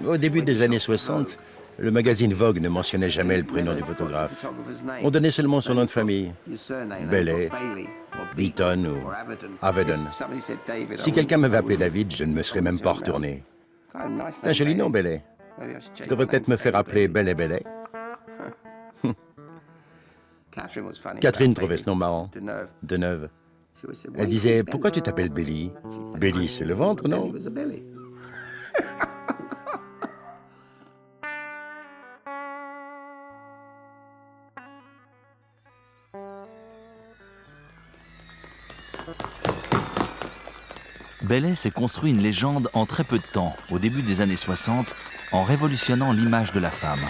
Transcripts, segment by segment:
Au début des années 60, le magazine Vogue ne mentionnait jamais le prénom du photographe. On donnait seulement son nom de famille, Bailey, Beaton ou Avedon. Si quelqu'un m'avait appelé David, je ne me serais même pas retourné. C'est un joli nom, Bailey. Je devrais peut-être me faire appeler Bailey Bailey. Catherine trouvait ce nom marrant, Deneuve. Elle disait, pourquoi tu t'appelles Billy? Billy, c'est le ventre, non? Bailey s'est construit une légende en très peu de temps, au début des années 60, en révolutionnant l'image de la femme.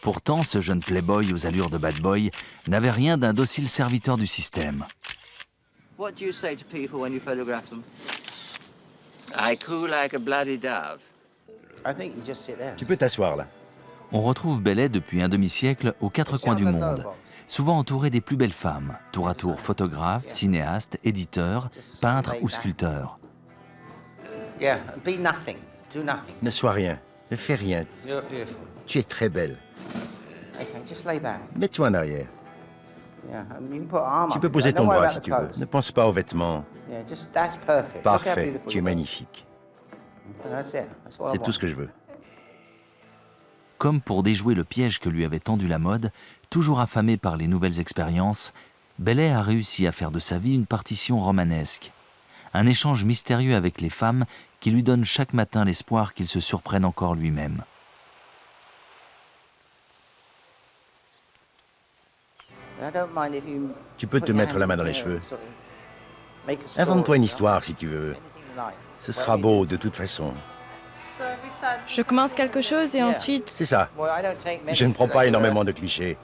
Pourtant, ce jeune playboy aux allures de bad boy n'avait rien d'un docile serviteur du système. What do you say to people when you photograph them? I coo like a bloody dove. I think you just sit there. Tu peux t'asseoir là. On retrouve Bailey depuis un demi-siècle aux quatre coins du monde, souvent entouré des plus belles femmes, tour à tour photographes, cinéastes, éditeurs, peintres ou sculpteurs. Yeah, be nothing. Do nothing. Ne sois rien, ne fais rien. You're beautiful. Tu es très belle. Okay, just lay back. Mets-toi en arrière. Yeah, you can put an arm Tu up. peux poser Don't ton worry bras about si the tu veux. clothes. Ne pense pas aux vêtements. Yeah, just that's perfect. Look how Parfait, beautiful tu es you are. magnifique. That's it. That's what I C'est tout want. ce que je veux. Comme pour déjouer le piège que lui avait tendu la mode, toujours affamé par les nouvelles expériences, Bailey a réussi à faire de sa vie une partition romanesque. Un échange mystérieux avec les femmes qui lui donne chaque matin l'espoir qu'il se surprenne encore lui-même. I don't mind if you Tu peux put te your mettre hand la main in dans les here cheveux. and sort of make a story, Invente-toi une you know? histoire si tu veux. Anything you like. Ce sera beau de toute façon. Je commence quelque chose et ensuite... C'est ça. Well, I don't take many Je ne prends because pas I do énormément de clichés.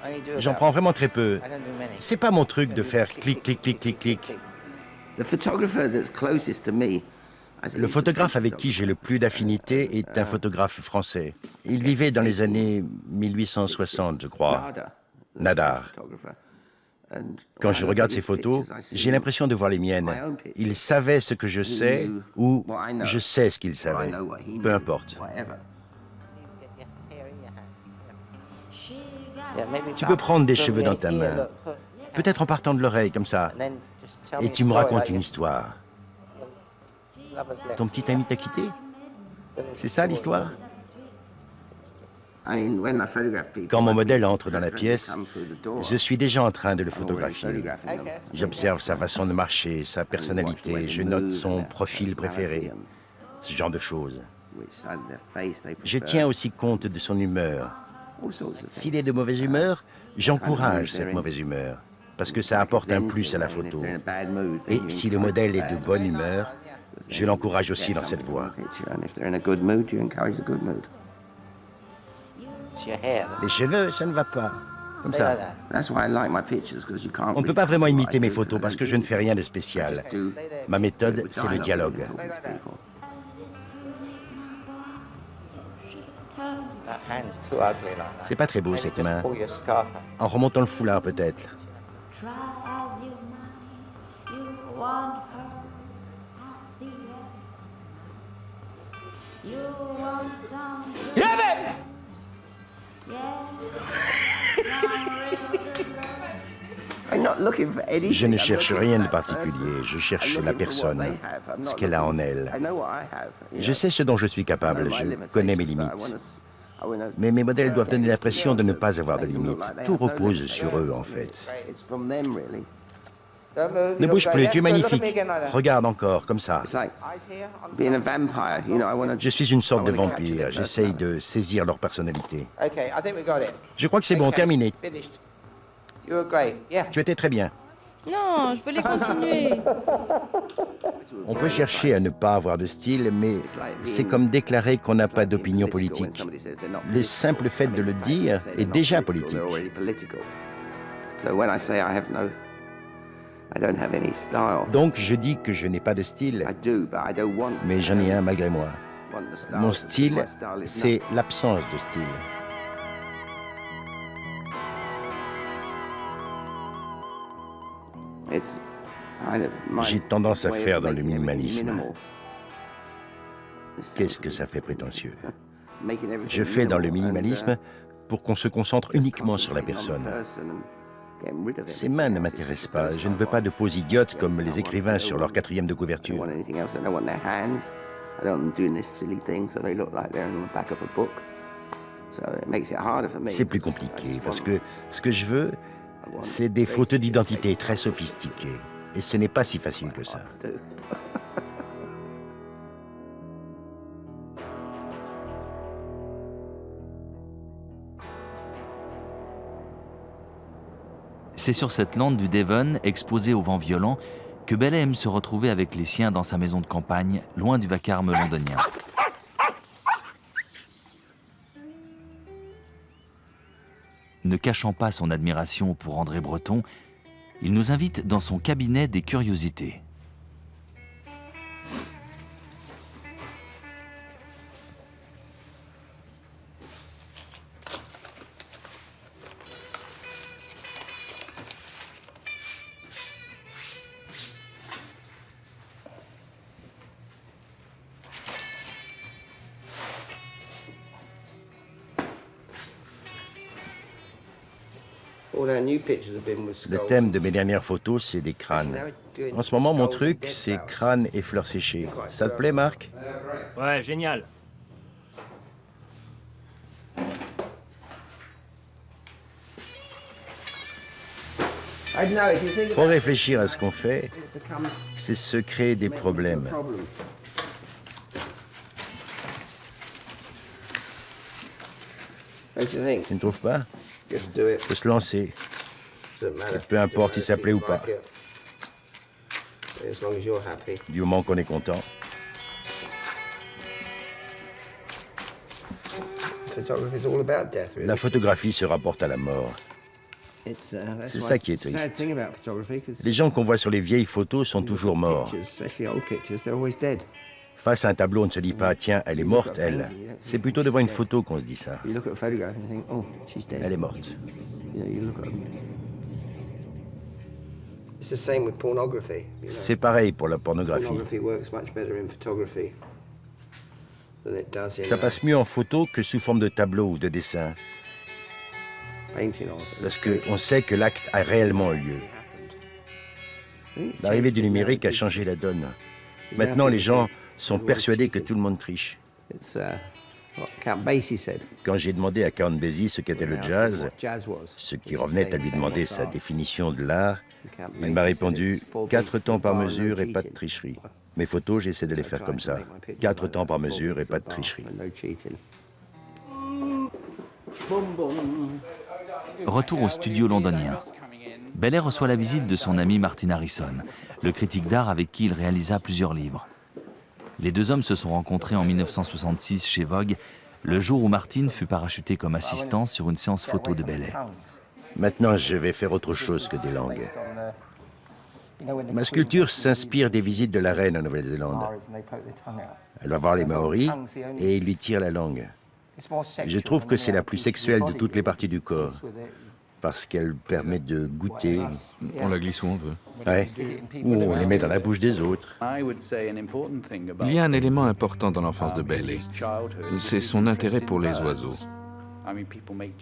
I only do J'en about- prends vraiment très peu. I don't do many. C'est pas mon truc de faire clic, clic, clic, clic, clic. Le photographe avec qui j'ai le plus d'affinité est un photographe français. Il vivait dans les années 1860, je crois. Nadar. Quand je regarde ses photos, j'ai l'impression de voir les miennes. Il savait ce que je sais ou je sais ce qu'il savait. Peu importe. Tu peux prendre des cheveux dans ta main. Peut-être en partant de l'oreille, comme ça. Et tu me racontes une histoire. Ton petit ami t'a quitté? C'est ça l'histoire? Quand mon modèle entre dans la pièce, je suis déjà en train de le photographier. J'observe sa façon de marcher, sa personnalité, je note son profil préféré, ce genre de choses. Je tiens aussi compte de son humeur. S'il est de mauvaise humeur, j'encourage cette mauvaise humeur, parce que ça apporte un plus à la photo. Et si le modèle est de bonne humeur, je l'encourage aussi dans cette voie. Les cheveux, ça ne va pas. Comme ça. On ne peut pas vraiment imiter mes photos parce que je ne fais rien de spécial. Ma méthode, c'est le dialogue. C'est pas très beau cette main. En remontant le foulard peut-être. Je ne cherche rien de particulier, je cherche la personne, ce qu'elle a en elle. Je sais ce dont je suis capable, je connais mes limites. Mais mes modèles doivent donner l'impression de ne pas avoir de limites. Tout repose sur eux, en fait. Ne bouge plus, tu es magnifique. Regarde encore, comme ça. Je suis une sorte de vampire, j'essaye de saisir leur personnalité. Je crois que c'est bon, terminé. Tu étais très bien. Non, je voulais continuer. On peut chercher à ne pas avoir de style, mais c'est comme déclarer qu'on n'a pas d'opinion politique. Le simple fait de le dire est déjà politique. Donc je dis que je n'ai pas de style, mais j'en ai un malgré moi. Mon style, c'est l'absence de style. J'ai tendance à faire dans le minimalisme. Qu'est-ce que ça fait prétentieux? Je fais dans le minimalisme pour qu'on se concentre uniquement sur la personne. Ces mains ne m'intéressent pas. Je ne veux pas de pose idiote comme les écrivains sur leur 4e de couverture. C'est plus compliqué parce que ce que je veux, c'est des photos d'identité très sophistiquées. Et ce n'est pas si facile que ça. C'est sur cette lande du Devon, exposée au vent violent, que Bailey aime se retrouver avec les siens dans sa maison de campagne, loin du vacarme londonien. Ne cachant pas son admiration pour André Breton, il nous invite dans son cabinet des curiosités. Le thème de mes dernières photos, c'est des crânes. En ce moment, mon truc, c'est crânes et fleurs séchées. Ça te plaît, Marc? Ouais, génial. Trop réfléchir à ce qu'on fait, c'est se créer des problèmes. Tu ne trouves pas? Il faut se lancer. Peu importe si ça plaît ou pas. Du moment qu'on est content. La photographie se rapporte à la mort. C'est ça qui est triste. Les gens qu'on voit sur les vieilles photos sont toujours morts. Face à un tableau, on ne se dit pas « Tiens, elle est morte, elle ». C'est plutôt devant une photo qu'on se dit ça. Elle est morte. C'est pareil pour la pornographie. Ça passe mieux en photo que sous forme de tableau ou de dessin. Parce qu'on sait que l'acte a réellement eu lieu. L'arrivée du numérique a changé la donne. Maintenant, les gens sont persuadés que tout le monde triche. Quand j'ai demandé à Count Basie ce qu'était le jazz, ce qui revenait à lui demander sa définition de l'art, il m'a répondu « 4 temps par mesure et pas de tricherie ». Mes photos, j'essaie de les faire comme ça. 4 temps par mesure et pas de tricherie. Retour au studio londonien. Bailey reçoit la visite de son ami Martin Harrison, le critique d'art avec qui il réalisa plusieurs livres. Les deux hommes se sont rencontrés en 1966 chez Vogue, le jour où Martin fut parachuté comme assistant sur une séance photo de Bailey. Maintenant, je vais faire autre chose que des langues. Ma sculpture s'inspire des visites de la reine en Nouvelle-Zélande. Elle va voir les Maoris et il lui tire la langue. Je trouve que c'est la plus sexuelle de toutes les parties du corps, parce qu'elle permet de goûter. On la glisse où on veut. Ouais. Ou on les met dans la bouche des autres. Il y a un élément important dans l'enfance de Bailey. C'est son intérêt pour les oiseaux.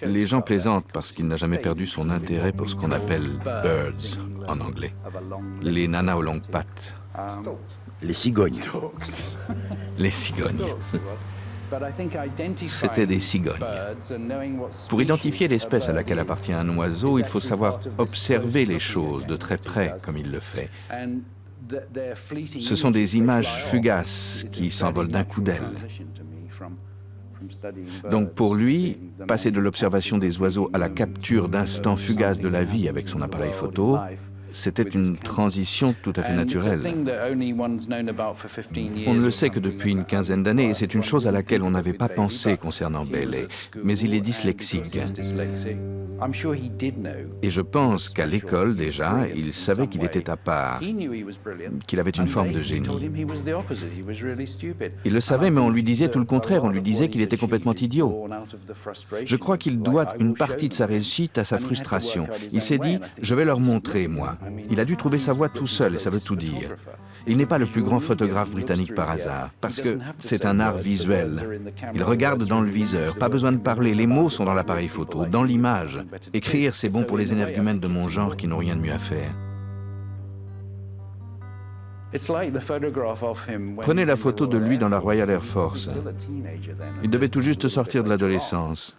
Les gens plaisantent parce qu'il n'a jamais perdu son intérêt pour ce qu'on appelle « birds » en anglais. Les nanas aux longues pattes. Les cigognes. Les cigognes. C'était des cigognes. Pour identifier l'espèce à laquelle appartient un oiseau, il faut savoir observer les choses de très près, comme il le fait. Ce sont des images fugaces qui s'envolent d'un coup d'aile. Donc pour lui, passer de l'observation des oiseaux à la capture d'instants fugaces de la vie avec son appareil photo, c'était une transition tout à fait naturelle. On ne le sait que depuis une quinzaine d'années et c'est une chose à laquelle on n'avait pas pensé concernant Bailey, mais il est dyslexique. Et je pense qu'à l'école déjà, il savait qu'il était à part, qu'il avait une forme de génie. Il le savait, mais on lui disait tout le contraire, on lui disait qu'il était complètement idiot. Je crois qu'il doit une partie de sa réussite à sa frustration. Il s'est dit, je vais leur montrer, moi. cinéma. Il a dû trouver sa voie tout seul et ça veut tout dire. Il n'est pas le plus grand photographe britannique par hasard, parce que c'est un art visuel. Il regarde dans le viseur, pas besoin de parler, les mots sont dans l'appareil photo, dans l'image. Écrire, c'est bon pour les énergumènes de mon genre qui n'ont rien de mieux à faire. Prenez la photo de lui dans la Royal Air Force. Il devait tout juste sortir de l'adolescence.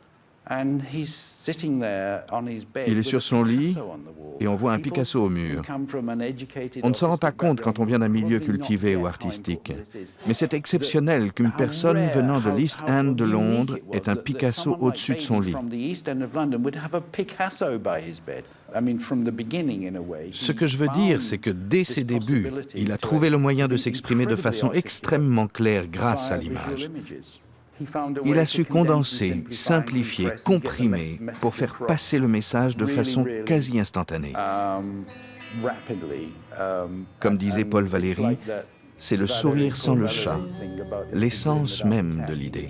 Il est sur son lit et on voit un Picasso au mur. On ne s'en rend pas compte quand on vient d'un milieu cultivé ou artistique. Mais c'est exceptionnel qu'une personne venant de l'East End de Londres ait un Picasso au-dessus de son lit. Ce que je veux dire, c'est que dès ses débuts, il a trouvé le moyen de s'exprimer de façon extrêmement claire grâce à l'image. Il a su condenser, simplifier, comprimer pour faire passer le message de façon quasi instantanée. Comme disait Paul Valéry, c'est le sourire sans le chat, l'essence même de l'idée.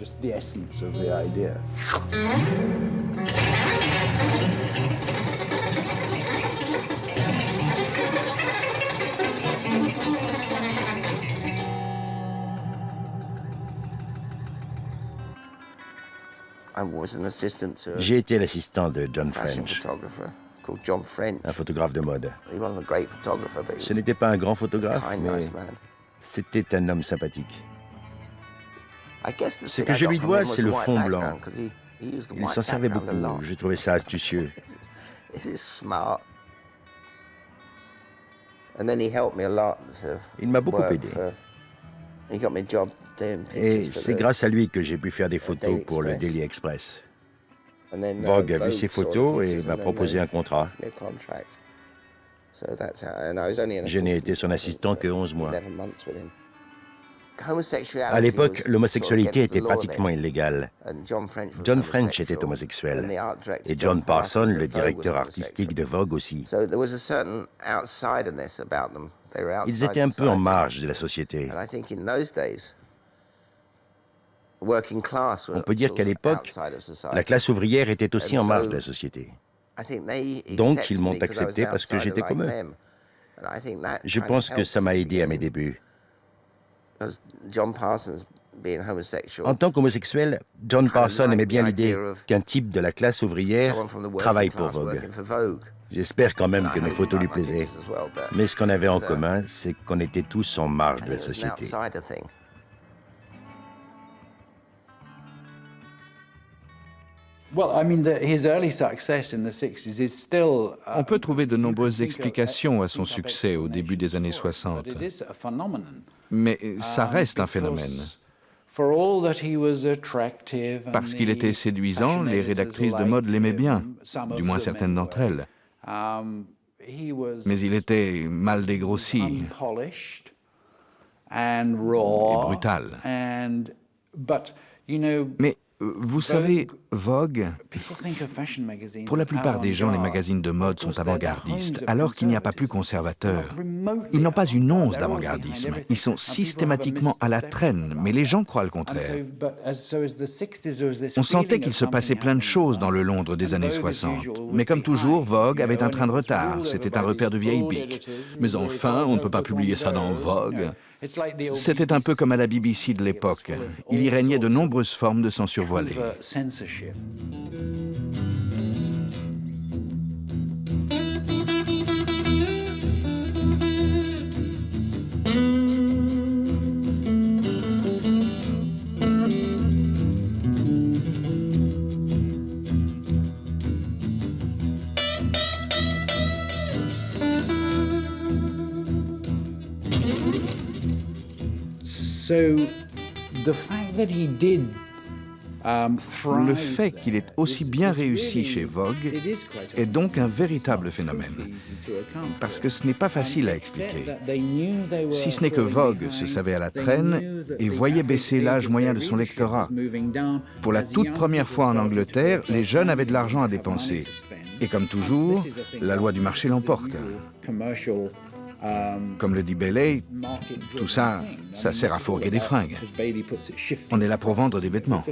J'ai été l'assistant de John French, un photographe de mode. Ce n'était pas un grand photographe, mais c'était un homme sympathique. Ce que je lui dois, c'est le fond blanc. Il s'en servait beaucoup. Je trouvais ça astucieux. Il m'a beaucoup aidé. Et c'est grâce à lui que j'ai pu faire des photos pour le Daily Express. Vogue a vu ces photos et m'a proposé un contrat. Je n'ai été son assistant que 11 mois. À l'époque, l'homosexualité était pratiquement illégale. John French était homosexuel. Et John Parson, le directeur artistique de Vogue aussi. Ils étaient un peu en marge de la société. On peut dire qu'à l'époque, la classe ouvrière était aussi en marge de la société. Donc, ils m'ont accepté parce que j'étais comme eux. Je pense que ça m'a aidé à mes débuts. En tant qu'homosexuel, John Parson aimait bien l'idée qu'un type de la classe ouvrière travaille pour Vogue. J'espère quand même que mes photos lui plaisaient. Mais ce qu'on avait en commun, c'est qu'on était tous en marge de la société. On peut trouver de nombreuses explications à son succès au début des années 60. Mais ça reste un phénomène. Parce qu'il était séduisant, les rédactrices de mode l'aimaient bien, du moins certaines d'entre elles. Mais il était mal dégrossi et brutal. Mais vous savez, Vogue, pour la plupart des gens, les magazines de mode sont avant-gardistes, alors qu'il n'y a pas plus conservateur. Ils n'ont pas une once d'avant-gardisme. Ils sont systématiquement à la traîne, mais les gens croient le contraire. On sentait qu'il se passait plein de choses dans le Londres des années 60. Mais comme toujours, Vogue avait un train de retard. C'était un repère de vieilles biques. Mais enfin, on ne peut pas publier ça dans Vogue. C'était un peu comme à la BBC de l'époque. Il y régnait de nombreuses formes de censure voilée. Le fait qu'il ait aussi bien réussi chez Vogue est donc un véritable phénomène, parce que ce n'est pas facile à expliquer. Si ce n'est que Vogue se savait à la traîne et voyait baisser l'âge moyen de son lectorat. Pour la toute première fois en Angleterre, les jeunes avaient de l'argent à dépenser. Et comme toujours, la loi du marché l'emporte. Comme le dit Bailey, tout ça, ça sert à fourguer des fringues. On est là pour vendre des vêtements.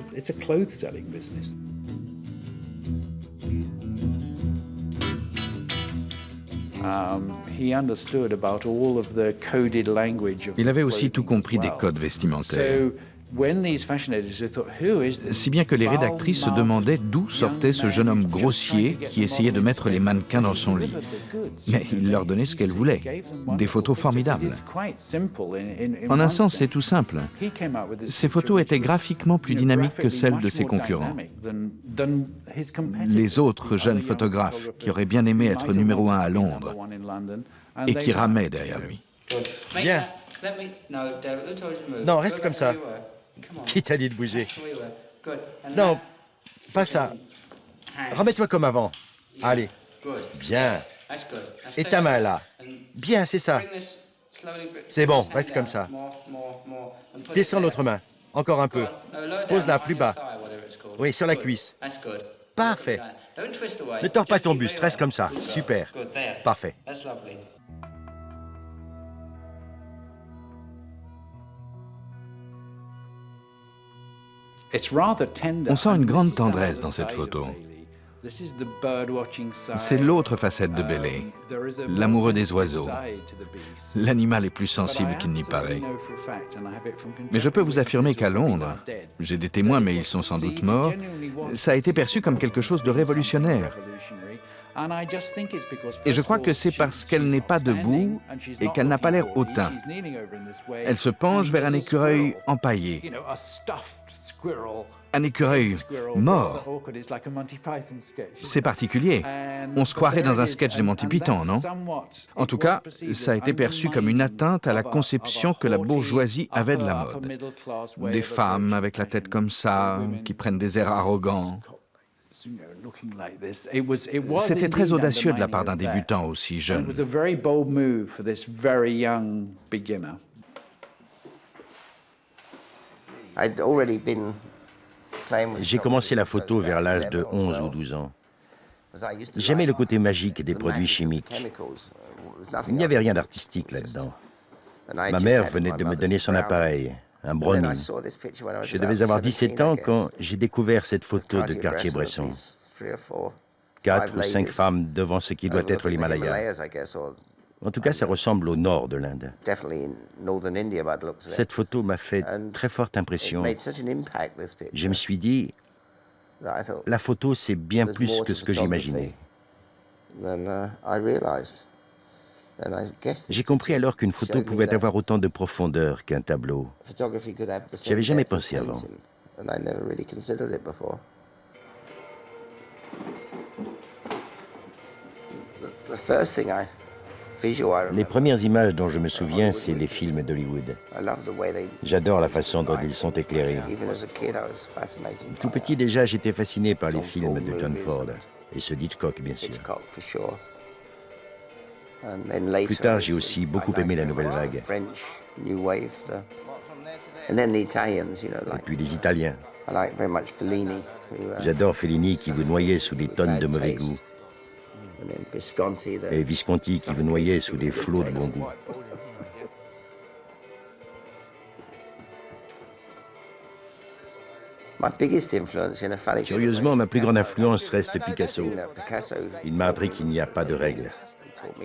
Il avait aussi tout compris des codes vestimentaires. Si bien que les rédactrices se demandaient d'où sortait ce jeune homme grossier qui essayait de mettre les mannequins dans son lit. Mais il leur donnait ce qu'elles voulaient, des photos formidables. En un sens, c'est tout simple. Ces photos étaient graphiquement plus dynamiques que celles de ses concurrents. Les autres jeunes photographes qui auraient bien aimé être numéro 1 à Londres et qui ramaient derrière lui. Bien. Non, reste comme ça. Qui t'a dit de bouger? Non, pas ça. Remets-toi comme avant. Allez. Bien. Et ta main là. Bien, c'est ça. C'est bon, reste comme ça. Descends l'autre main. Encore un peu. Pose-la plus bas. Oui, sur la cuisse. Parfait. Ne tords pas ton buste, reste comme ça. Super. Parfait. On sent une grande tendresse dans cette photo. C'est l'autre facette de Bailey, l'amoureux des oiseaux. L'animal est plus sensible qu'il n'y paraît. Mais je peux vous affirmer qu'à Londres, j'ai des témoins mais ils sont sans doute morts, ça a été perçu comme quelque chose de révolutionnaire. Et je crois que c'est parce qu'elle n'est pas debout et qu'elle n'a pas l'air hautain. Elle se penche vers un écureuil empaillé. Un écureuil mort. C'est particulier. On se croirait dans un sketch des Monty Python, non? En tout cas, ça a été perçu comme une atteinte à la conception que la bourgeoisie avait de la mode. Des femmes avec la tête comme ça, qui prennent des airs arrogants. C'était très audacieux de la part d'un débutant aussi jeune. J'ai commencé la photo vers l'âge de 11 ou 12 ans. J'aimais le côté magique des produits chimiques. Il n'y avait rien d'artistique là-dedans. Ma mère venait de me donner son appareil, un Browning. Je devais avoir 17 ans quand j'ai découvert cette photo de Cartier-Bresson. 4 ou 5 femmes devant ce qui doit être l'Himalaya. En tout cas, ça ressemble au nord de l'Inde. Cette photo m'a fait très forte impression. Je me suis dit, la photo, c'est bien plus que ce que j'imaginais. J'ai compris alors qu'une photo pouvait avoir autant de profondeur qu'un tableau. J'y avais jamais pensé avant. Les premières images dont je me souviens, c'est les films d'Hollywood. J'adore la façon dont ils sont éclairés. Tout petit déjà, j'étais fasciné par les films de John Ford et ceux d'Hitchcock, bien sûr. Plus tard, j'ai aussi beaucoup aimé la nouvelle vague. Et puis les Italiens. J'adore Fellini qui vous noyait sous des tonnes de mauvais goût. Et Visconti qui vous noyait sous des flots de bon goût. Curieusement, ma plus grande influence reste Picasso. Il m'a appris qu'il n'y a pas de règle,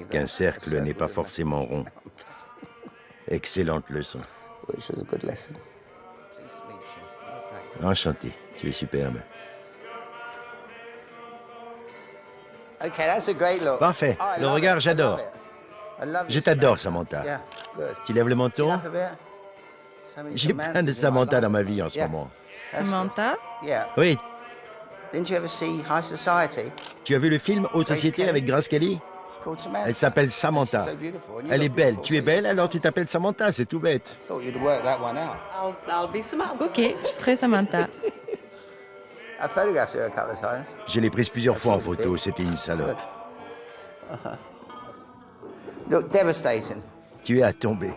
qu'un cercle n'est pas forcément rond. Excellente leçon. Enchanté, tu es superbe. Parfait. Le regard, j'adore. Je t'adore, Samantha. Tu lèves le menton? J'ai plein de Samantha dans ma vie en ce moment. Samantha? Oui. Tu as vu le film Haute Société avec Grace Kelly? Elle s'appelle Samantha. Elle est belle. Tu es belle, alors tu t'appelles Samantha. C'est tout bête. Ok, je serai Samantha. Je l'ai prise plusieurs fois en photo. C'était une salope. Tu es à tomber.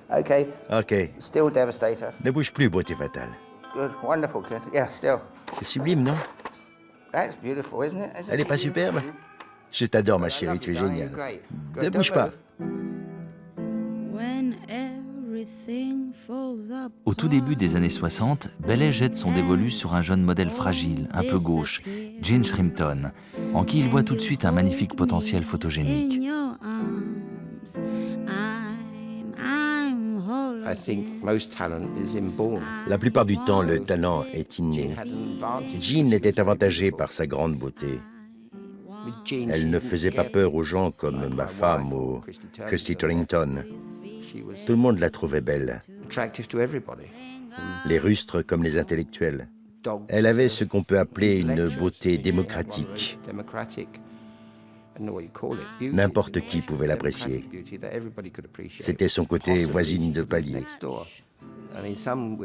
Ok. Ne bouge plus, beauté fatale. C'est sublime, non? Elle n'est pas superbe? Je t'adore, ma chérie, tu es géniale. Ne bouge pas. Au tout début des années 60, Bailey jette son dévolu sur un jeune modèle fragile, un peu gauche, Jean Shrimpton, en qui il voit tout de suite un magnifique potentiel photogénique. La plupart du temps, le talent est inné. Jean était avantagée par sa grande beauté. Elle ne faisait pas peur aux gens comme ma femme ou Christy Turlington. Tout le monde la trouvait belle. Les rustres comme les intellectuels. Elle avait ce qu'on peut appeler une beauté démocratique. N'importe qui pouvait l'apprécier. C'était son côté voisine de palier.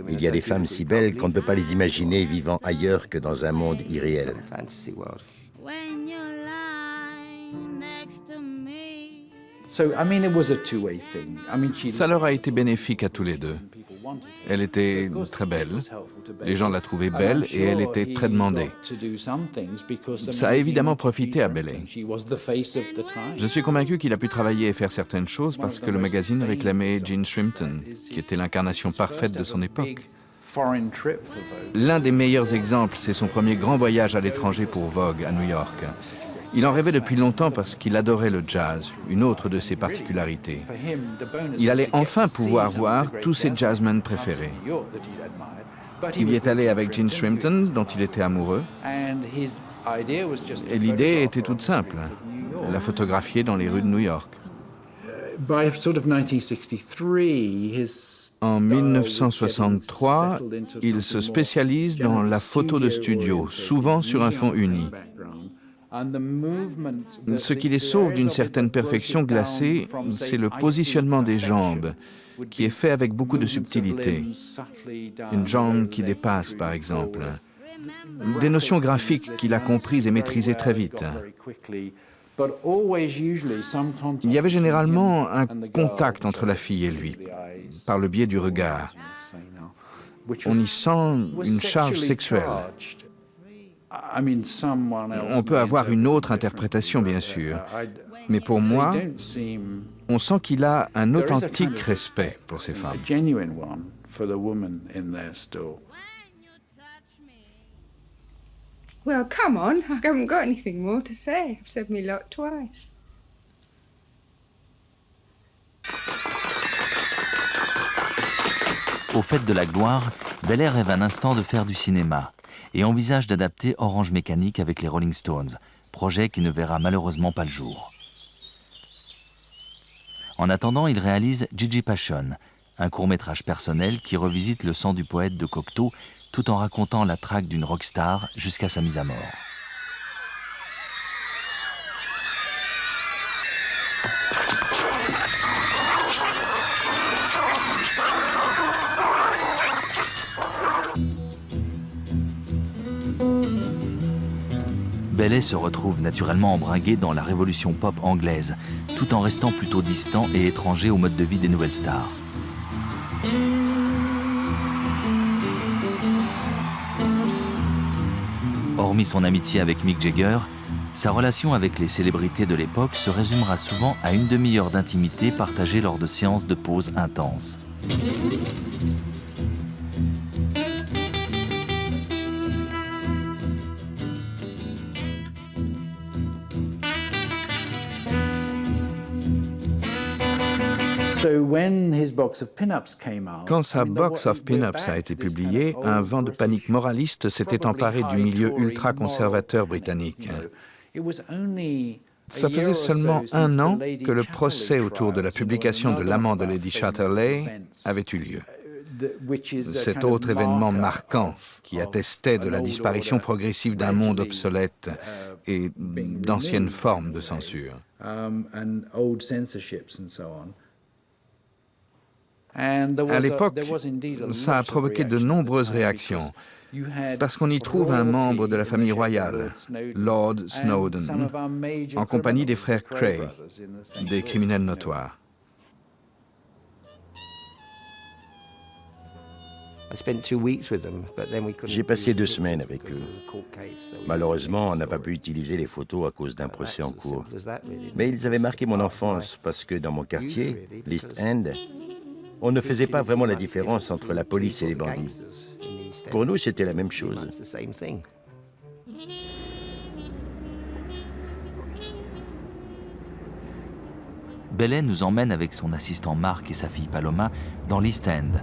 Il y a des femmes si belles qu'on ne peut pas les imaginer vivant ailleurs que dans un monde irréel. Ça leur a été bénéfique à tous les deux. Elle était très belle, les gens la trouvaient belle et elle était très demandée. Ça a évidemment profité à Bailey. Je suis convaincu qu'il a pu travailler et faire certaines choses parce que le magazine réclamait Jean Shrimpton, qui était l'incarnation parfaite de son époque. L'un des meilleurs exemples, c'est son premier grand voyage à l'étranger pour Vogue à New York. Il en rêvait depuis longtemps parce qu'il adorait le jazz, une autre de ses particularités. Il allait enfin pouvoir voir tous ses jazzmen préférés. Il y est allé avec Jean Shrimpton, dont il était amoureux. Et l'idée était toute simple, la photographier dans les rues de New York. En 1963, il se spécialise dans la photo de studio, souvent sur un fond uni. Ce qui les sauve d'une certaine perfection glacée, c'est le positionnement des jambes, qui est fait avec beaucoup de subtilité. Une jambe qui dépasse, par exemple. Des notions graphiques qu'il a comprises et maîtrisées très vite. Il y avait généralement un contact entre la fille et lui, par le biais du regard. On y sent une charge sexuelle. On peut avoir une autre interprétation, bien sûr, mais pour moi, on sent qu'il a un authentique respect pour ces femmes. Well, come on, I haven't got anything more to say. I've said me lot twice. Au fait de la gloire, Bailey rêve un instant de faire du cinéma et envisage d'adapter Orange Mécanique avec les Rolling Stones, projet qui ne verra malheureusement pas le jour. En attendant, il réalise Gigi Passion, un court-métrage personnel qui revisite le sang du poète de Cocteau tout en racontant la traque d'une rockstar jusqu'à sa mise à mort. Bailey se retrouve naturellement embringué dans la révolution pop anglaise, tout en restant plutôt distant et étranger au mode de vie des nouvelles stars. Hormis son amitié avec Mick Jagger, sa relation avec les célébrités de l'époque se résumera souvent à une demi-heure d'intimité partagée lors de séances de pause intenses. Quand sa Box of Pin-Ups a été publiée, un vent de panique moraliste s'était emparé du milieu ultra-conservateur britannique. Ça faisait seulement un an que le procès autour de la publication de l'amant de Lady Chatterley avait eu lieu. Cet autre événement marquant qui attestait de la disparition progressive d'un monde obsolète et d'anciennes formes de censure. À l'époque, ça a provoqué de nombreuses réactions, parce qu'on y trouve un membre de la famille royale, Lord Snowdon, en compagnie des frères Cray, des criminels notoires. J'ai passé 2 semaines avec eux. Malheureusement, on n'a pas pu utiliser les photos à cause d'un procès en cours. Mais ils avaient marqué mon enfance parce que dans mon quartier, l'East End, on ne faisait pas vraiment la différence entre la police et les bandits. Pour nous, c'était la même chose. Bellet nous emmène avec son assistant Marc et sa fille Paloma dans l'East End,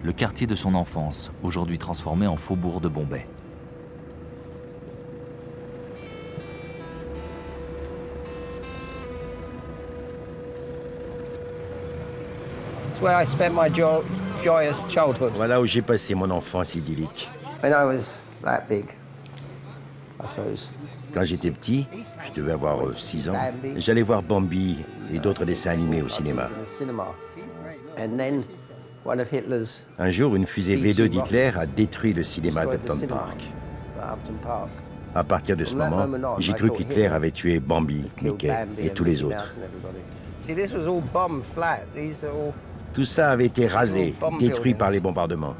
le quartier de son enfance, aujourd'hui transformé en faubourg de Bombay. Voilà où j'ai passé mon enfance idyllique. Quand j'étais petit, je devais avoir 6 ans, j'allais voir Bambi et d'autres dessins animés au cinéma. Un jour, une fusée V2 d'Hitler a détruit le cinéma d'Upton Park. À partir de ce moment, j'ai cru qu'Hitler avait tué Bambi, Mickey et tous les autres. Tout ça avait été rasé, détruit par les bombardements.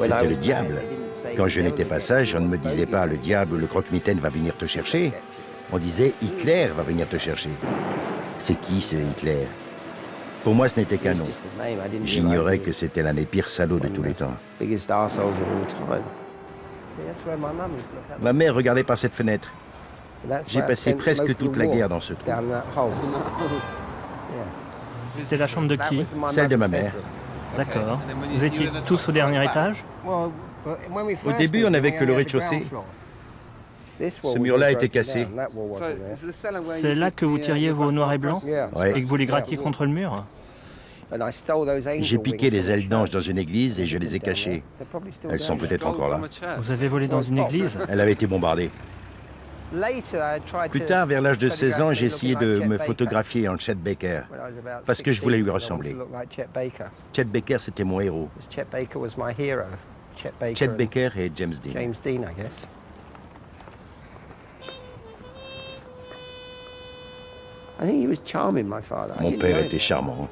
C'était le diable. Quand je n'étais pas sage, on ne me disait pas « le diable ou le croque-mitaine va venir te chercher ». On disait « Hitler va venir te chercher ». C'est qui ce Hitler? Pour moi, ce n'était qu'un nom. J'ignorais que c'était l'un des pires salauds de tous les temps. Ma mère regardait par cette fenêtre. J'ai passé presque toute la guerre dans ce trou. C'était la chambre de qui? Celle de ma mère. D'accord. Vous étiez tous au dernier étage? Au début, on n'avait que le rez-de-chaussée. Ce mur-là était cassé. C'est là que vous tiriez vos noirs et blancs? Ouais. Et que vous les grattiez contre le mur? J'ai piqué des ailes d'ange dans une église et je les ai cachées. Elles sont peut-être encore là. Vous avez volé dans une église? Elle avait été bombardée. Plus tard, vers l'âge de 16 ans, j'ai essayé de me photographier en Chet Baker, parce que je voulais lui ressembler. Chet Baker, c'était mon héros. Chet Baker et James Dean. Mon père était charmant.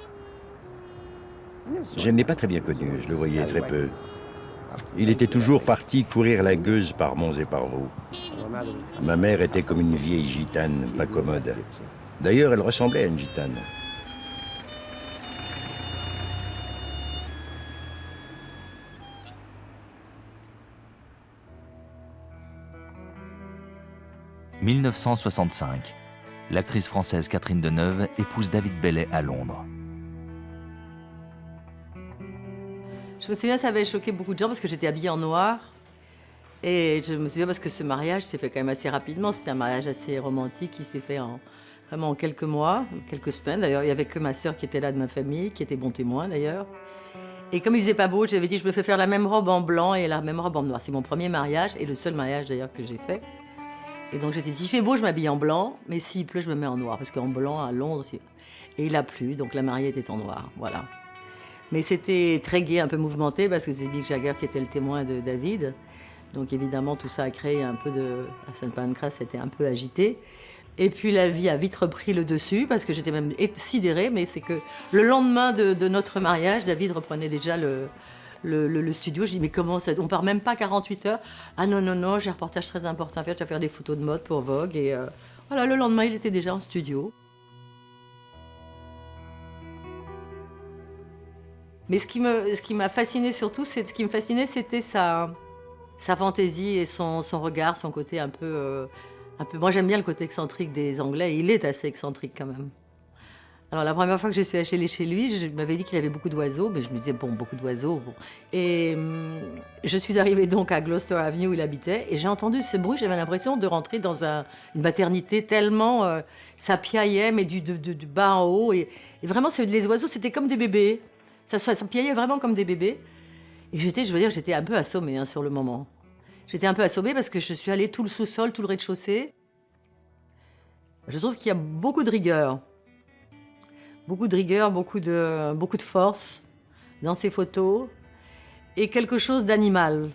Je ne l'ai pas très bien connu, je le voyais très peu. Il était toujours parti courir la gueuse par monts et par vaux. Ma mère était comme une vieille gitane, pas commode. D'ailleurs, elle ressemblait à une gitane. « 1965. L'actrice française Catherine Deneuve épouse David Bellet à Londres. Je me souviens, ça avait choqué beaucoup de gens parce que j'étais habillée en noir. Et je me souviens parce que ce mariage s'est fait quand même assez rapidement. C'était un mariage assez romantique qui s'est fait vraiment en quelques mois, quelques semaines. D'ailleurs, il n'y avait que ma sœur qui était là de ma famille, qui était bon témoin d'ailleurs. Et comme il faisait pas beau, j'avais dit je me fais faire la même robe en blanc et la même robe en noir. C'est mon premier mariage et le seul mariage d'ailleurs que j'ai fait. Et donc j'étais, s'il fait beau, je m'habille en blanc, mais s'il pleut, je me mets en noir. Parce qu'en blanc, à Londres, et il a plu, donc la mariée était en noir, voilà. Mais c'était très gai, un peu mouvementé, parce que c'est Mick Jagger qui était le témoin de David. Donc évidemment, tout ça a créé un peu de... À St. Pancras, c'était un peu agité. Et puis la vie a vite repris le dessus, parce que j'étais même sidérée, mais c'est que le lendemain de notre mariage, David reprenait déjà le studio. Je dis, mais comment ça? On part même pas 48 heures. Ah non, non, non, j'ai un reportage très important à faire. Je dois faire des photos de mode pour Vogue. Et voilà, le lendemain, il était déjà en studio. Mais ce qui m'a fasciné surtout, c'était sa fantaisie et son regard, son côté un peu... Moi, j'aime bien le côté excentrique des Anglais. Et il est assez excentrique quand même. Alors, la première fois que je suis allée chez lui, je m'avais dit qu'il avait beaucoup d'oiseaux, mais je me disais, bon, beaucoup d'oiseaux, bon. Et je suis arrivée donc à Gloucester Avenue où il habitait, et j'ai entendu ce bruit, j'avais l'impression de rentrer dans une maternité tellement ça piaillait, mais du bas en haut. Et vraiment, les oiseaux, c'était comme des bébés. Ça piaillait vraiment comme des bébés. Et j'étais un peu assommée sur le moment. J'étais un peu assommée parce que je suis allée tout le sous-sol, tout le rez-de-chaussée. Je trouve qu'il y a beaucoup de rigueur. Beaucoup de rigueur, beaucoup de force dans ces photos. Et quelque chose d'animal.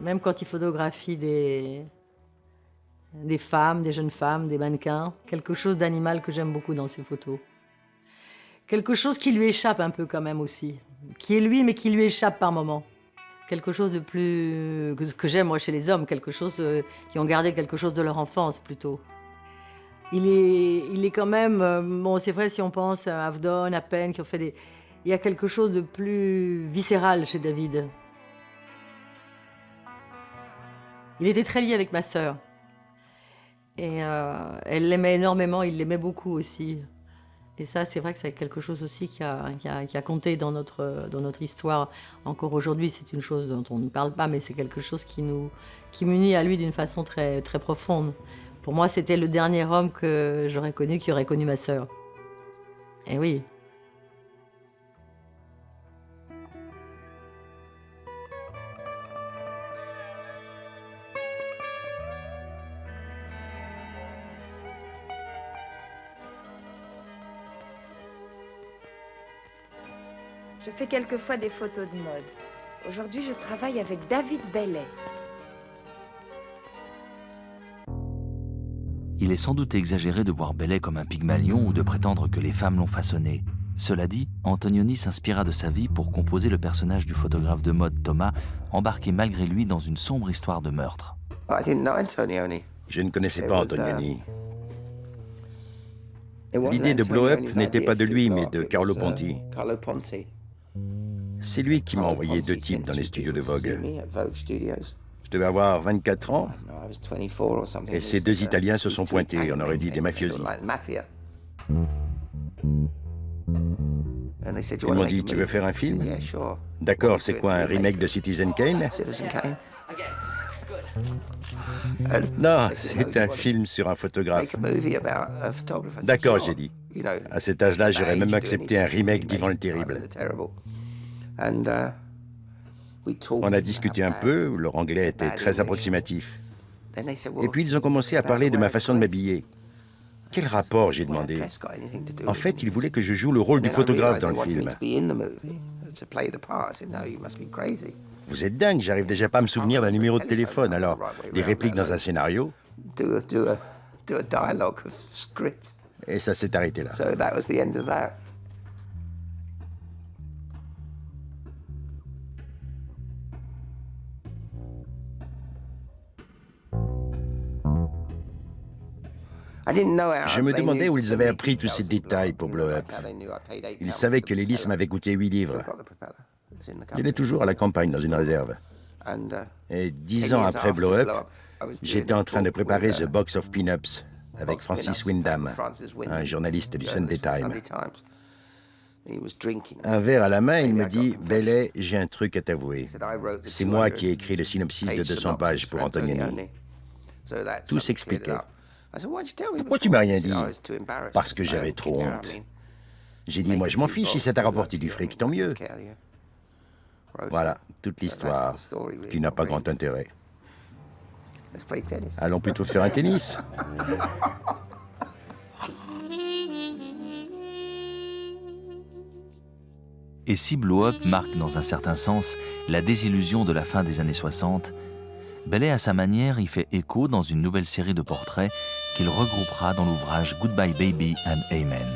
Même quand il photographie des femmes, des jeunes femmes, des mannequins. Quelque chose d'animal que j'aime beaucoup dans ces photos. Quelque chose qui lui échappe un peu quand même aussi. Qui est lui, mais qui lui échappe par moments. Quelque chose de plus... que j'aime moi chez les hommes. Quelque chose qui ont gardé quelque chose de leur enfance plutôt. Il est quand même... bon, c'est vrai, si on pense à Avedon, à Penn, qui ont fait des... Il y a quelque chose de plus viscéral chez David. Il était très lié avec ma sœur. Et elle l'aimait énormément, il l'aimait beaucoup aussi. Et ça, c'est vrai que c'est quelque chose aussi qui a compté dans notre histoire. Encore aujourd'hui, c'est une chose dont on ne parle pas, mais c'est quelque chose qui m'unit à lui d'une façon très, très profonde. Pour moi, c'était le dernier homme que j'aurais connu, qui aurait connu ma sœur. Et oui. Je fais quelquefois des photos de mode. Aujourd'hui, je travaille avec David Bailey. Il est sans doute exagéré de voir Bailey comme un Pygmalion ou de prétendre que les femmes l'ont façonné. Cela dit, Antonioni s'inspira de sa vie pour composer le personnage du photographe de mode Thomas, embarqué malgré lui dans une sombre histoire de meurtre. Je ne connaissais pas Antonioni. L'idée de Blow Up n'était pas de lui, mais de Carlo Ponti. C'est lui qui m'a envoyé 2 types dans les studios de Vogue. Je devais avoir 24 ans, et ces 2 Italiens se sont pointés, on aurait dit des mafiosi. Ils m'ont dit, tu veux faire un film? D'accord, c'est quoi, un remake de Citizen Kane? Non, c'est un film sur un photographe. D'accord, j'ai dit. À cet âge-là, j'aurais même accepté un remake d'Ivan le Terrible. On a discuté un peu, leur anglais était très approximatif. Et puis ils ont commencé à parler de ma façon de m'habiller. Quel rapport, j'ai demandé. En fait, ils voulaient que je joue le rôle du photographe dans le film. Vous êtes dingue, j'arrive déjà pas à me souvenir d'un numéro de téléphone, alors des répliques dans un scénario. Et ça s'est arrêté là. Je me demandais où ils avaient appris tous ces détails pour Blow Up. Ils savaient que l'hélice m'avait coûté 8 livres. Il est toujours à la campagne dans une réserve. Et 10 ans après Blow Up, j'étais en train de préparer The Box of Pin-Ups avec Francis Wyndham, un journaliste du Sunday Times. Un verre à la main, il me dit « Bailey, j'ai un truc à t'avouer. C'est moi qui ai écrit le synopsis de 200 pages pour Antonioni. » Tout s'expliquait. Pourquoi tu m'as rien dit? Parce que j'avais trop honte. J'ai dit, moi je m'en fiche, si ça t'a rapporté du fric, tant mieux. Voilà, toute l'histoire, qui n'a pas grand intérêt. Allons plutôt faire un tennis. Et si Blow Up marque dans un certain sens la désillusion de la fin des années 60, Bailey, à sa manière, y fait écho dans une nouvelle série de portraits qu'il regroupera dans l'ouvrage Goodbye Baby and Amen.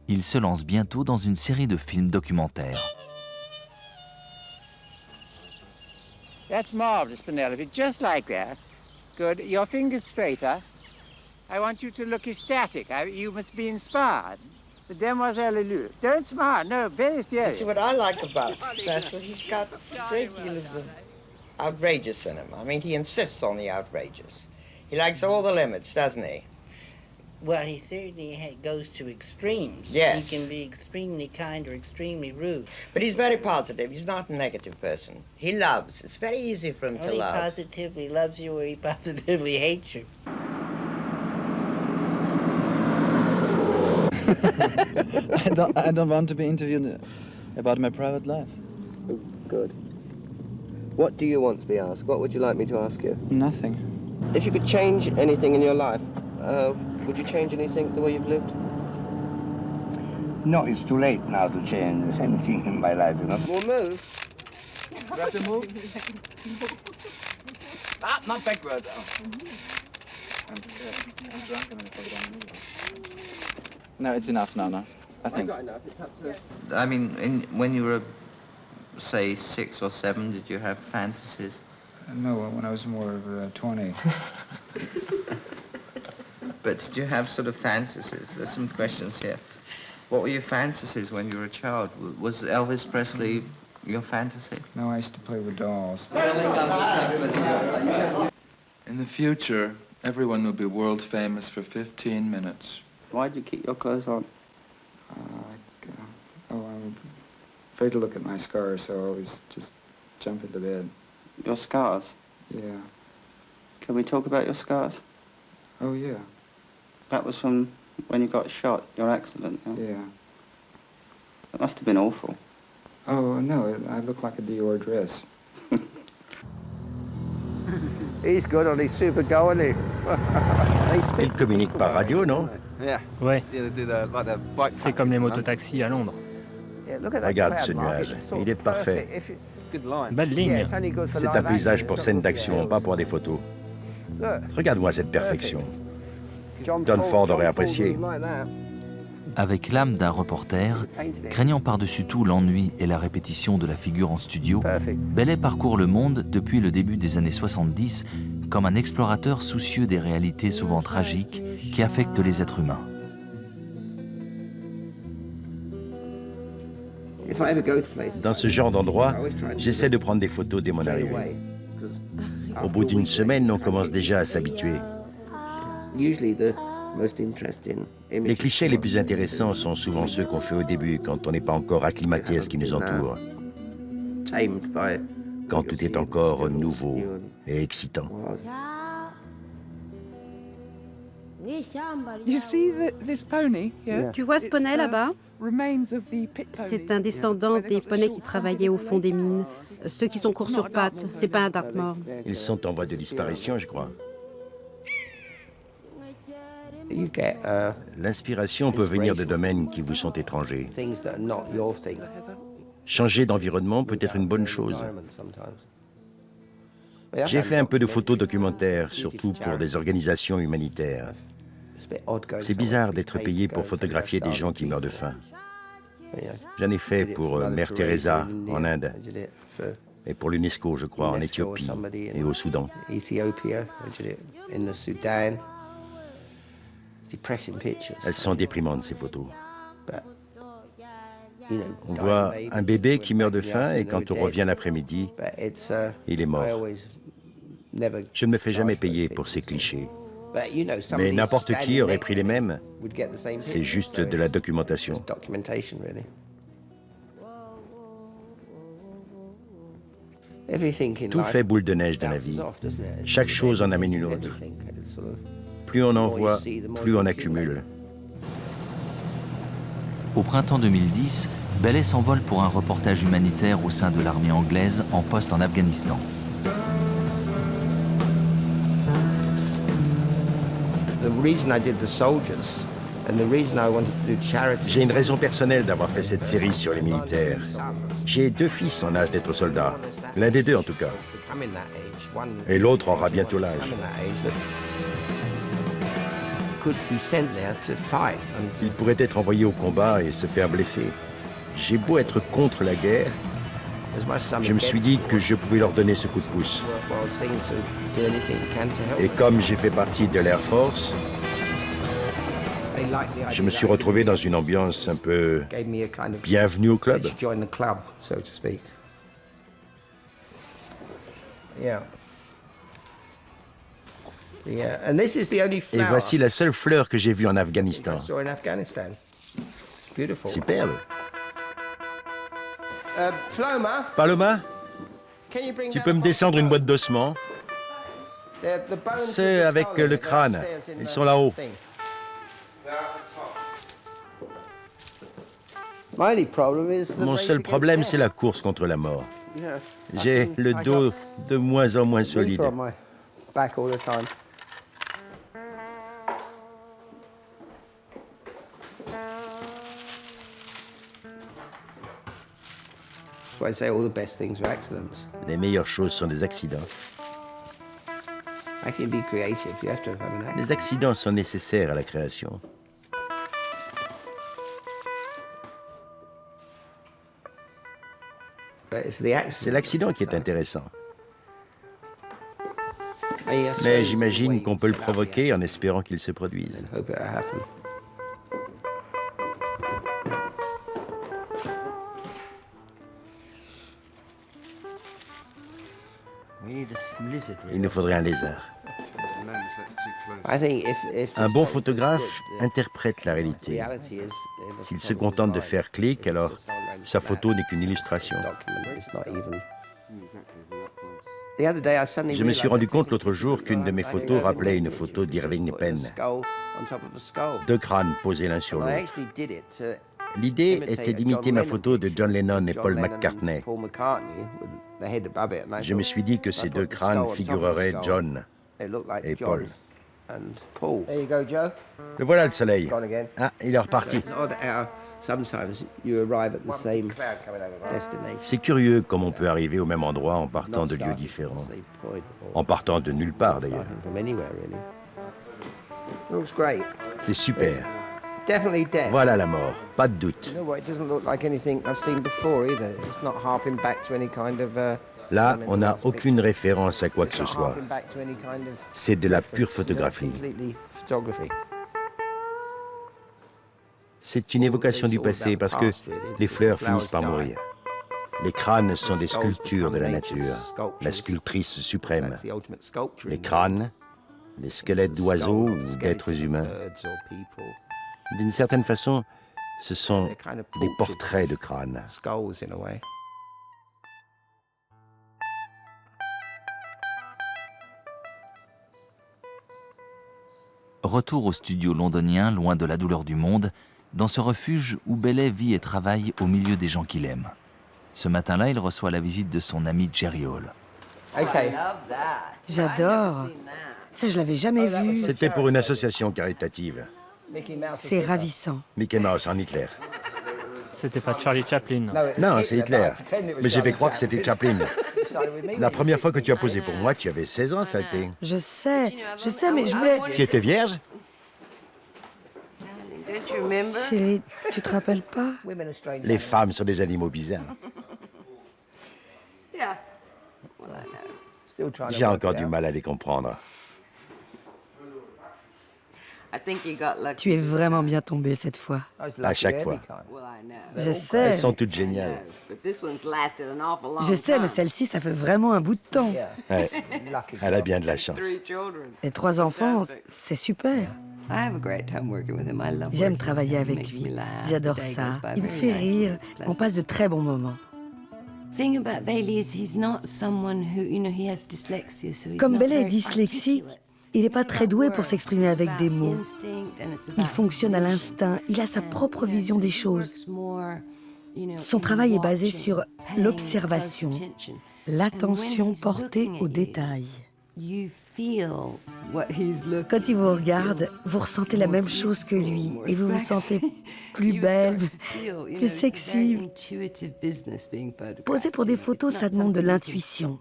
Il se lance bientôt dans une série de films documentaires. That's marvelous, Penelope. Just like that. Good. Your fingers straighter. I want you to look ecstatic. You must be inspired. The Demoiselle Lelouch. Don't smile. No, very serious. See, what I like about Cecil, he's got a great deal of outrageous in him. I mean, he insists on the outrageous. He likes all the limits, doesn't he? Well, he certainly goes to extremes. Yes. He can be extremely kind or extremely rude. But he's very positive. He's not a negative person. He loves. It's very easy for him to love. He positively loves you or he positively hates you. I don't want to be interviewed about my private life. Oh, good. What do you want to be asked? What would you like me to ask you? Nothing. If you could change anything in your life, would you change anything the way you've lived? No, it's too late now to change anything in my life, you know. We'll move. You have to move? Not backward. Oh. I'm drunk and I fall down. No, it's enough now, no? I think. I mean, when you were, say, 6 or 7, did you have fantasies? No, when I was more 20. But did you have sort of fantasies? There's some questions here. What were your fantasies when you were a child? Was Elvis Presley your fantasy? No, I used to play with dolls. In the future, everyone will be world famous for 15 minutes. Why do you keep your clothes on? I'm afraid to look at my scars, so I always just jump into bed. Your scars? Yeah. Can we talk about your scars? Oh, yeah. That was from when you got shot, your accident, yeah? Yeah. That must have been awful. Oh, no, I look like a Dior dress. He's good on his super go, isn't he? Il communique par radio, non? Ouais. C'est comme les mototaxis à Londres. Regarde ce nuage, il est parfait. Belle ligne. C'est un paysage pour scène d'action, pas pour des photos. Regarde-moi cette perfection. John Ford aurait apprécié. Avec l'âme d'un reporter, craignant par-dessus tout l'ennui et la répétition de la figure en studio, Bellet parcourt le monde depuis le début des années 70 comme un explorateur soucieux des réalités souvent tragiques qui affectent les êtres humains. Dans ce genre d'endroit, j'essaie de prendre des photos dès mon arrivée. Au bout d'une semaine, on commence déjà à s'habituer. Les clichés les plus intéressants sont souvent ceux qu'on fait au début, quand on n'est pas encore acclimaté à ce qui nous entoure. Quand tout est encore nouveau et excitant. Tu vois ce poney là-bas? C'est un descendant des poneys qui travaillaient au fond des mines. Ceux qui sont courts sur pattes, c'est pas un Dartmoor. Ils sont en voie de disparition, je crois. L'inspiration peut venir de domaines qui vous sont étrangers. Changer d'environnement peut être une bonne chose. J'ai fait un peu de photos documentaires, surtout pour des organisations humanitaires. C'est bizarre d'être payé pour photographier des gens qui meurent de faim. J'en ai fait pour Mère Teresa en Inde et pour l'UNESCO, je crois, en Éthiopie et au Soudan. Elles sont déprimantes, ces photos. On voit un bébé qui meurt de faim et quand on revient l'après-midi, il est mort. Je ne me fais jamais payer pour ces clichés. Mais n'importe qui aurait pris les mêmes. C'est juste de la documentation. Tout fait boule de neige dans la vie. Chaque chose en amène une autre. Plus on en voit, plus on accumule. Au printemps 2010, Bellet s'envole pour un reportage humanitaire au sein de l'armée anglaise en poste en Afghanistan. J'ai une raison personnelle d'avoir fait cette série sur les militaires. J'ai 2 fils en âge d'être soldats. L'un des 2 en tout cas. Et l'autre aura bientôt l'âge. Il pourrait être envoyé au combat et se faire blesser. J'ai beau être contre la guerre, je me suis dit que je pouvais leur donner ce coup de pouce. Et comme j'ai fait partie de l'Air Force, je me suis retrouvé dans une ambiance un peu bienvenue au club. Et voici la seule fleur que j'ai vue en Afghanistan. Superbe. Paloma, tu peux me descendre une boîte d'ossements? Ceux avec le crâne, ils sont là-haut. Mon seul problème, c'est la course contre la mort. J'ai le dos de moins en moins solide. Les meilleures choses sont des accidents. Les accidents sont nécessaires à la création. C'est l'accident qui est intéressant. Mais j'imagine qu'on peut le provoquer en espérant qu'il se produise. Il nous faudrait un lézard. Un bon photographe interprète la réalité. S'il se contente de faire clic, alors sa photo n'est qu'une illustration. Je me suis rendu compte l'autre jour qu'une de mes photos rappelait une photo d'Irving Penn. 2 crânes posés l'un sur l'autre. L'idée était d'imiter ma photo de John Lennon et Paul McCartney. Je me suis dit que ces 2 crânes figureraient John et Paul. Le voilà le soleil. Ah, il est reparti. C'est curieux comme on peut arriver au même endroit en partant de lieux différents. En partant de nulle part d'ailleurs. C'est super. Voilà la mort, pas de doute. Là, on n'a aucune référence à quoi que ce soit. C'est de la pure photographie. C'est une évocation du passé parce que les fleurs finissent par mourir. Les crânes sont des sculptures de la nature, la sculptrice suprême. Les crânes, les squelettes d'oiseaux ou d'êtres humains. D'une certaine façon, ce sont des portraits de crânes. Retour au studio londonien, loin de la douleur du monde, dans ce refuge où Bellet vit et travaille au milieu des gens qu'il aime. Ce matin-là, il reçoit la visite de son ami Jerry Hall. J'adore. Ça, je l'avais jamais vu. C'était pour une association caritative. C'est ravissant. Mickey Mouse en Hitler. C'était pas Charlie Chaplin. Non, c'est Hitler. Mais j'ai fait croire que c'était Chaplin. La première fois que tu as posé pour moi, tu avais 16 ans, saleté. Je sais, mais je voulais... Tu étais vierge? Chérie, tu te rappelles pas? Les femmes sont des animaux bizarres. J'ai encore du mal à les comprendre. Tu es vraiment bien tombé cette fois. À chaque fois. Je sais. Elles sont toutes géniales. Je sais, mais celle-ci, ça fait vraiment un bout de temps. Ouais. Elle a bien de la chance. Et 3 enfants, c'est super. J'aime travailler avec lui. J'adore ça. Il me fait rire. On passe de très bons moments. Comme Bellet est dyslexique, il n'est pas très doué pour s'exprimer avec des mots. Il fonctionne à l'instinct, il a sa propre vision des choses. Son travail est basé sur l'observation, l'attention portée aux détails. Quand il vous regarde, vous ressentez la même chose que lui et vous vous sentez plus belle, plus sexy. Poser pour des photos, ça demande de l'intuition.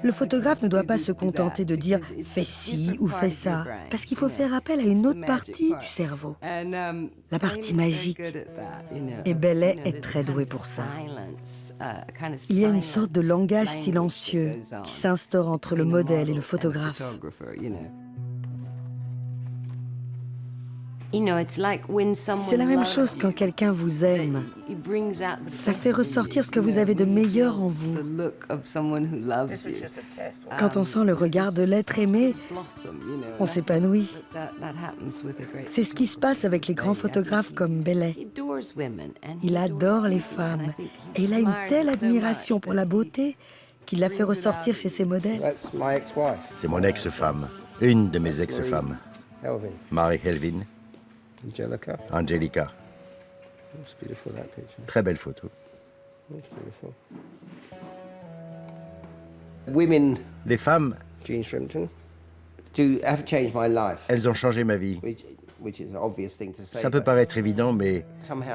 Le photographe ne doit pas se contenter de dire « fais ci » ou « fais ça », parce qu'il faut faire appel à une autre partie du cerveau, la partie magique. Et Bellet est très doué pour ça. Il y a une sorte de langage silencieux qui s'instaure entre le modèle et le photographe. C'est la même chose quand quelqu'un vous aime. Ça fait ressortir ce que vous avez de meilleur en vous. Quand on sent le regard de l'être aimé, on s'épanouit. C'est ce qui se passe avec les grands photographes comme Bellet. Il adore les femmes et il a une telle admiration pour la beauté qu'il la fait ressortir chez ses modèles. C'est mon ex-femme, une de mes ex-femmes. Mary Helvin. Angelica. Très belle photo. Les femmes, elles ont changé ma vie. Ça peut paraître évident, mais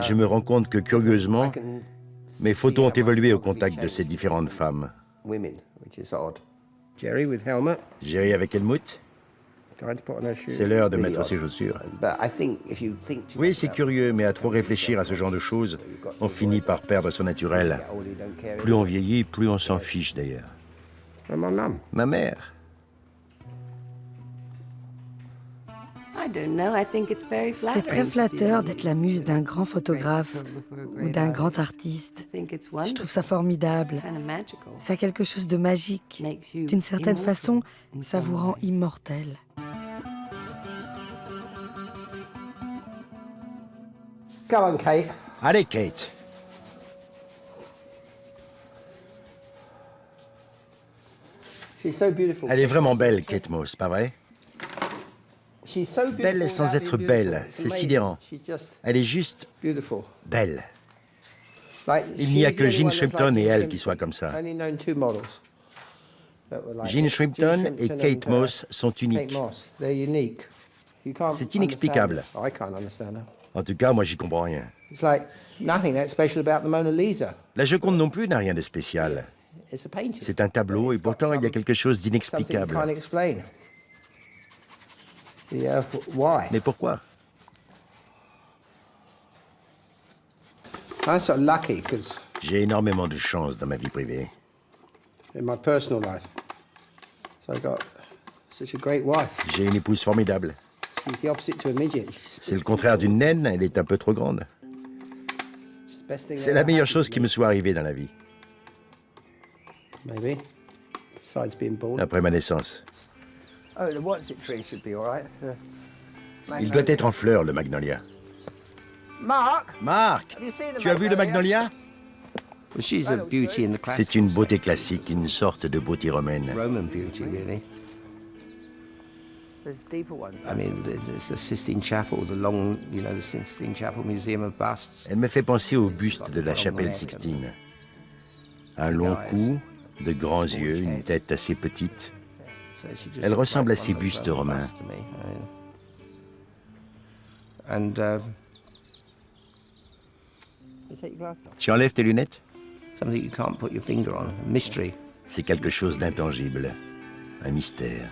je me rends compte que, curieusement, mes photos ont évolué au contact de ces différentes femmes. Jerry avec Helmut. C'est l'heure de mettre ses chaussures. Oui, c'est curieux, mais à trop réfléchir à ce genre de choses, on finit par perdre son naturel. Plus on vieillit, plus on s'en fiche d'ailleurs. Ma mère. C'est très flatteur d'être la muse d'un grand photographe ou d'un grand artiste. Je trouve ça formidable. Ça a quelque chose de magique. D'une certaine façon, ça vous rend immortel. Come on, Kate. Allez, Kate. Elle est vraiment belle, Kate Moss, pas vrai? Belle sans être belle, c'est sidérant. Elle est juste belle. Il n'y a que Jean Shrimpton et elle qui soient comme ça. Jean Shrimpton et Kate Moss sont uniques. C'est inexplicable. En tout cas, moi, j'y comprends rien. La Joconde non plus n'a rien de spécial. C'est un tableau et pourtant, il y a quelque chose d'inexplicable. Mais pourquoi? J'ai énormément de chance dans ma vie privée. J'ai une épouse formidable. C'est le contraire d'une naine, elle est un peu trop grande. C'est la meilleure chose qui me soit arrivée dans la vie. Après ma naissance. Il doit être en fleurs, le magnolia. Marc, tu as vu le magnolia? C'est une beauté classique, une sorte de beauté romaine. Elle me fait penser au buste de la chapelle Sixtine. Un long cou, de grands yeux, une tête assez petite. Elle ressemble à ces bustes romains. Tu enlèves tes lunettes? C'est quelque chose d'intangible, un mystère.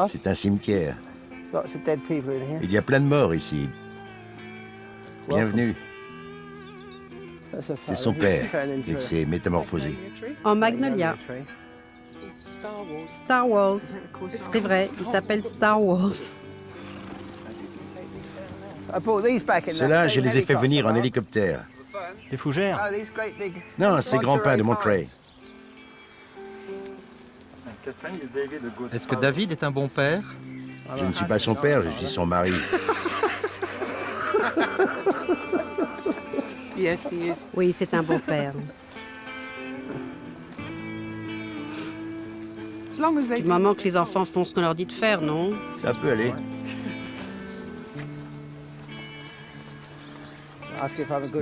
C'est un cimetière. Il y a plein de morts ici. Bienvenue. C'est son père. Il s'est métamorphosé. En magnolia. Star Wars. C'est vrai, il s'appelle Star Wars. Ceux-là, je les ai fait venir en hélicoptère. Les fougères? Non, c'est grand-père de Monterey. Est-ce que David est un bon père? Je ne suis pas son père, je suis son mari. Oui, c'est un bon père. Du moment que les enfants font ce qu'on leur dit de faire, non? Ça peut aller.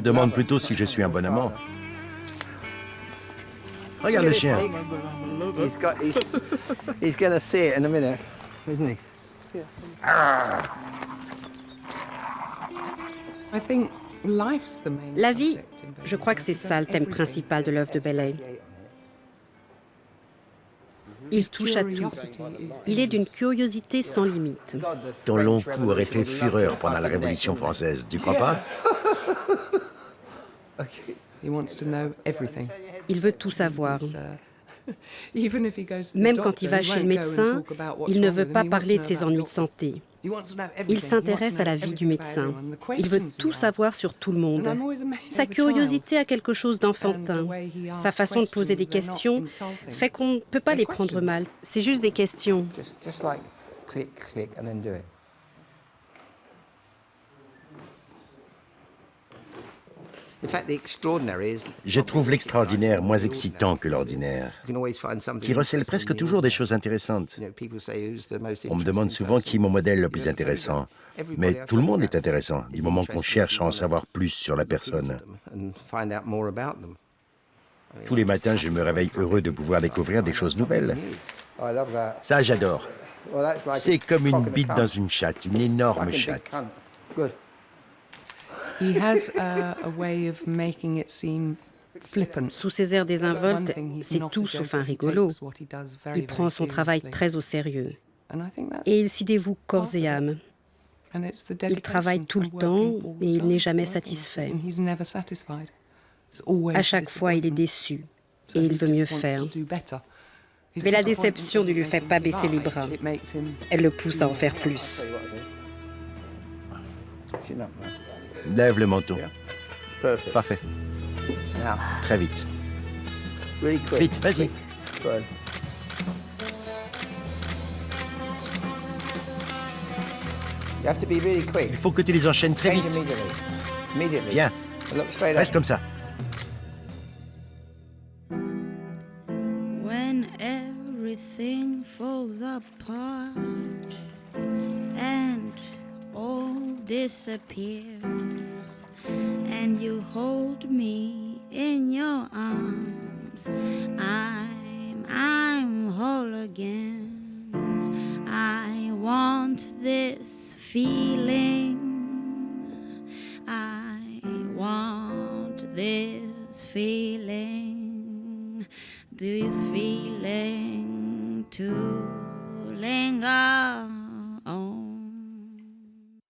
Demande plutôt si je suis un bon amant. Regarde le chien. He's gonna see it in a minute, isn't he? La vie, je crois que c'est ça le thème principal de l'œuvre de Bellay. Il touche à tout. Il est d'une curiosité sans limite. Ton long cou aurait fait fureur pendant la Révolution française, tu crois pas? Il veut tout savoir. Même quand il va chez le médecin, il ne veut pas parler de ses ennuis de santé. Il s'intéresse à la vie du médecin. Il veut tout savoir sur tout le monde. Sa curiosité a quelque chose d'enfantin. Sa façon de poser des questions fait qu'on ne peut pas les prendre mal. C'est juste des questions. Je trouve l'extraordinaire moins excitant que l'ordinaire, qui recèle presque toujours des choses intéressantes. On me demande souvent qui est mon modèle le plus intéressant. Mais tout le monde est intéressant, du moment qu'on cherche à en savoir plus sur la personne. Tous les matins, je me réveille heureux de pouvoir découvrir des choses nouvelles. Ça, j'adore. C'est comme une bite dans une chatte, une énorme chatte. Sous ses airs désinvoltes, c'est tout sauf un rigolo. Il prend son travail très au sérieux. Et il s'y dévoue corps et âme. Il travaille tout le temps et il n'est jamais satisfait. À chaque fois, il est déçu et il veut mieux faire. Mais la déception ne lui fait pas baisser les bras. Elle le pousse à en faire plus. Lève le manteau. Parfait. Très vite. Vite, vas-y. Il faut que tu les enchaînes très vite. Bien. Reste comme ça. When everything falls apart and all disappears and you hold me in your arms, I'm whole again. I want this feeling. I want this feeling. This feeling to linger.